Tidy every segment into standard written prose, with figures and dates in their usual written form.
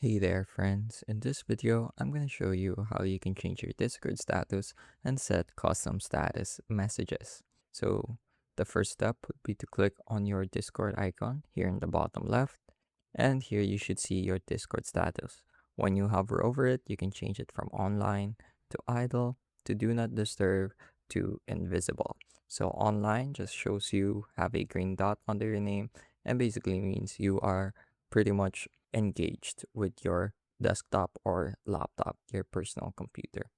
Hey there friends, in this video I'm going to show you how you can change your Discord status and set custom status messages. So the first step would be to click on your Discord icon here in the bottom left, and here you should see your Discord status. When you hover over it, you can change it from online to idle to do not disturb to invisible. So online just shows you have a green dot under your name and basically means you are pretty much engaged with your desktop or laptop, your personal computer.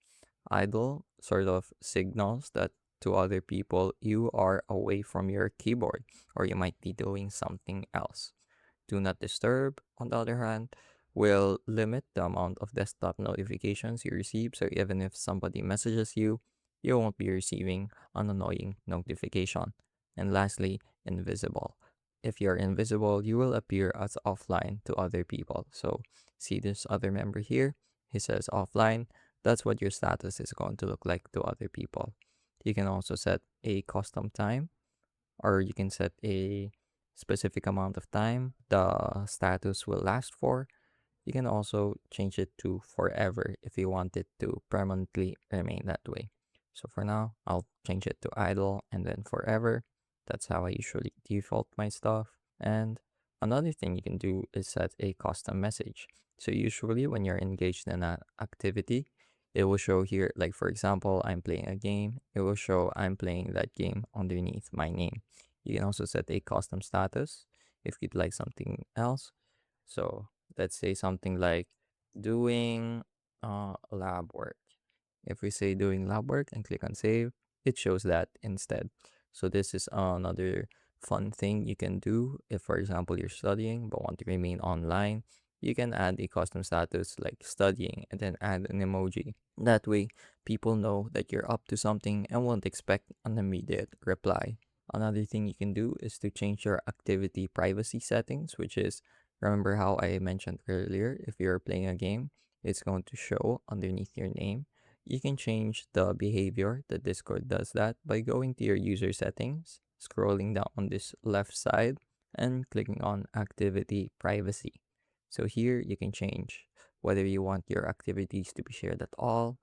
Idle sort of signals that to other people you are away from your keyboard or you might be doing something else. Do not disturb, on the other hand, will limit the amount of desktop notifications you receive. So even if somebody messages you, you won't be receiving an annoying notification. And lastly, invisible. If you're invisible, you will appear as offline to other people. So see this other member here? He says offline. That's what your status is going to look like to other people. You can also set a custom time, or you can set a specific amount of time the status will last for. You can also change it to forever if you want it to permanently remain that way. So for now, I'll change it to idle and then forever. That's how I usually default my stuff. And another thing you can do is set a custom message. So usually when you're engaged in an activity, it will show here, like for example, I'm playing a game. It will show I'm playing that game underneath my name. You can also set a custom status if you'd like something else. So let's say something like doing lab work. If we say doing lab work and click on save, it shows that instead. So this is another fun thing you can do if, for example, you're studying but want to remain online. You can add a custom status like studying and then add an emoji. That way, people know that you're up to something and won't expect an immediate reply. Another thing you can do is to change your activity privacy settings, which is, remember how I mentioned earlier, if you're playing a game, it's going to show underneath your name. You can change the behavior that Discord does that by going to your user settings, scrolling down on this left side, and clicking on activity privacy. So here you can change whether you want your activities to be shared at all,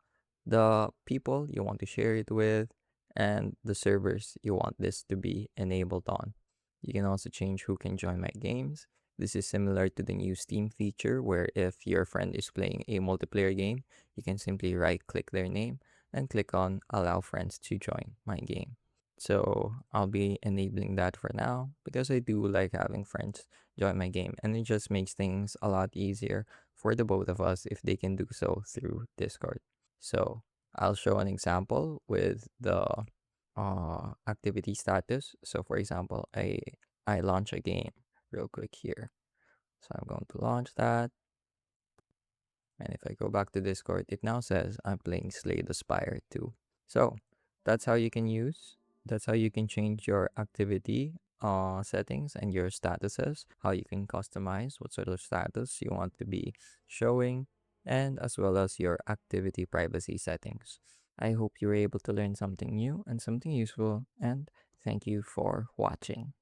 the people you want to share it with, and the servers you want this to be enabled on. You can also change who can join my games. This is similar to the new Steam feature where if your friend is playing a multiplayer game, you can simply right click their name and click on allow friends to join my game. So I'll be enabling that for now because I do like having friends join my game, and it just makes things a lot easier for the both of us if they can do so through Discord. So I'll show an example with the activity status. So for example, I launch a game real quick here. So I'm going to launch that. And if I go back to Discord, it now says I'm playing Slay the Spire 2. So that's how you can that's how you can change your activity settings and your statuses, how you can customize what sort of status you want to be showing, and as well as your activity privacy settings. I hope you were able to learn something new and something useful, and thank you for watching.